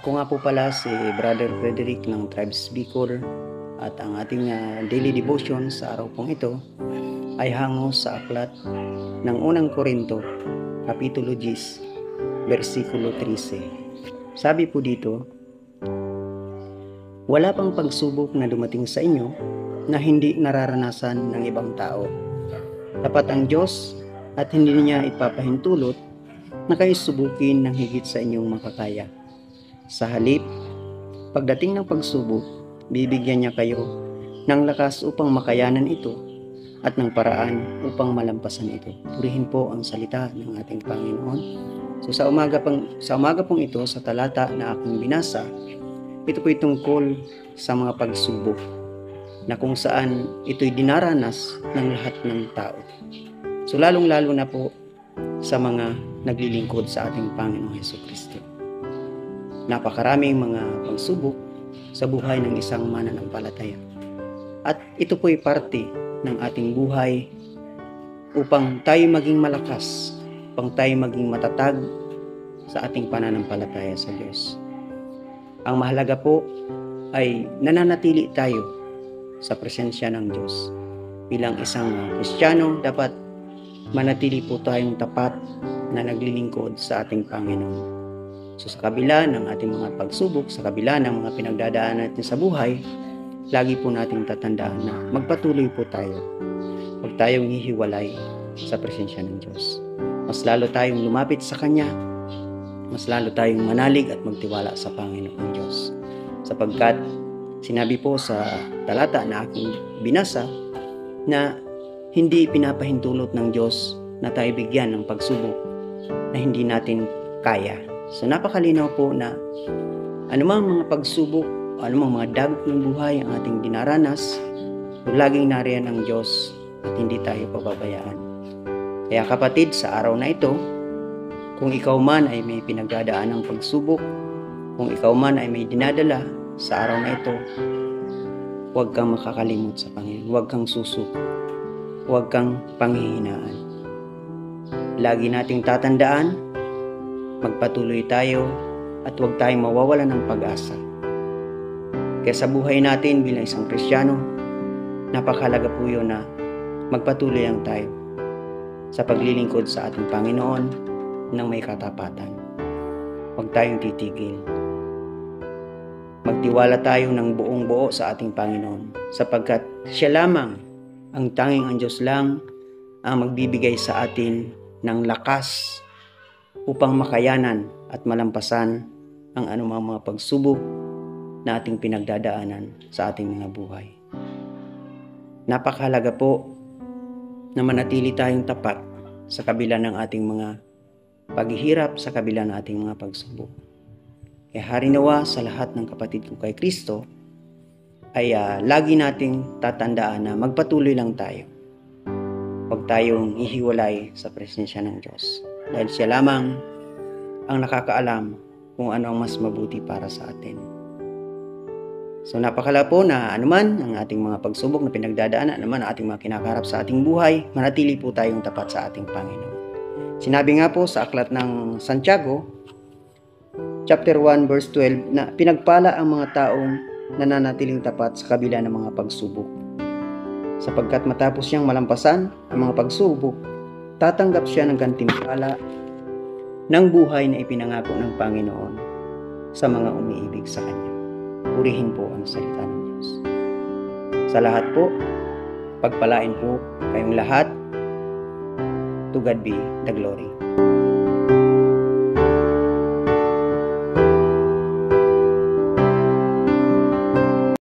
Ako nga po pala si Brother Frederick ng Tribes Bicol at ang ating daily devotion sa araw pong ito ay hango sa aklat ng unang Korinto, Kapitulo 10, versikulo 13. Sabi po dito, wala pang pagsubok na dumating sa inyo na hindi nararanasan ng ibang tao. Tapat ang Diyos at hindi niya ipapahintulot na kayo subukin ng higit sa inyong makakaya. Sa halip, pagdating ng pagsubok, bibigyan niya kayo ng lakas upang makayanan ito at ng paraan upang malampasan ito. Purihin po ang salita ng ating Panginoon. So sa umaga pong ito, sa talata na aking binasa, ito po'y tungkol sa mga pagsubok na kung saan ito'y dinaranas ng lahat ng tao. So lalong-lalo na po sa mga naglilingkod sa ating Panginoong Hesukristo. Napakaraming mga pagsubok sa buhay ng isang mananampalataya. At ito po'y parte ng ating buhay upang tayo maging malakas, upang tayo maging matatag sa ating pananampalataya sa Diyos. Ang mahalaga po ay nananatili tayo sa presensya ng Diyos. Bilang isang Kristiyano, dapat manatili po tayong tapat na naglilingkod sa ating Panginoon. So sa kabila ng ating mga pagsubok, sa kabila ng mga pinagdadaanan natin sa buhay, lagi po nating tatandaan na magpatuloy po tayo. Huwag tayong hihiwalay sa presensya ng Diyos. Mas lalo tayong lumapit sa Kanya, mas lalo tayong manalig at magtiwala sa Panginoong Diyos. Sapagkat sinabi po sa talata na aking binasa na hindi pinapahintulot ng Diyos na tayo bigyan ng pagsubok na hindi natin kaya. So napakalinaw po na anumang mga pagsubok, anumang mga dagok ng buhay ang ating dinaranas, laging nariyan ang Diyos at hindi tayo pababayaan. Kaya kapatid, sa araw na ito, kung ikaw man ay may pinagdadaan ng pagsubok, kung ikaw man ay may dinadala sa araw na ito, huwag kang makakalimot sa Panginoon, huwag kang susuko, huwag kang panghihinaan. Lagi nating tatandaan, magpatuloy tayo at huwag tayong mawawala ng pag-asa. Kaya sa buhay natin bilang isang Kristiyano, napakahalaga po yun na magpatuloy lang tayo sa paglilingkod sa ating Panginoon ng may katapatan. Huwag tayong titigil. Magtiwala tayo ng buong buo sa ating Panginoon sapagkat siya lamang, ang Diyos lang ang magbibigay sa atin ng lakas upang makayanan at malampasan ang anumang mga pagsubok na ating pinagdadaanan sa ating mga buhay. Napakahalaga po na manatili tayong tapat sa kabila ng ating mga paghihirap, sa kabila ng ating mga pagsubok. Kaya harinawa sa lahat ng kapatid ko kay Kristo ay lagi nating tatandaan na magpatuloy lang tayo. Huwag tayong ihiwalay sa presensya ng Diyos. Dahil siya lamang ang nakakaalam kung ano ang mas mabuti para sa atin. So napakahalaga po na anuman ang ating mga pagsubok na pinagdadaanan, anuman ang ating mga kinakaharap sa ating buhay, manatili po tayong tapat sa ating Panginoon. Sinabi nga po sa aklat ng Santiago, chapter 1, verse 12, na pinagpala ang mga taong nananatiling tapat sa kabila ng mga pagsubok. Sapagkat matapos siyang malampasan ang mga pagsubok, tatanggap siya ng gantimpala ng buhay na ipinangako ng Panginoon sa mga umiibig sa Kanya. Purihin po ang salita ng Diyos. Sa lahat po, pagpalain po kayong lahat. To God be the glory.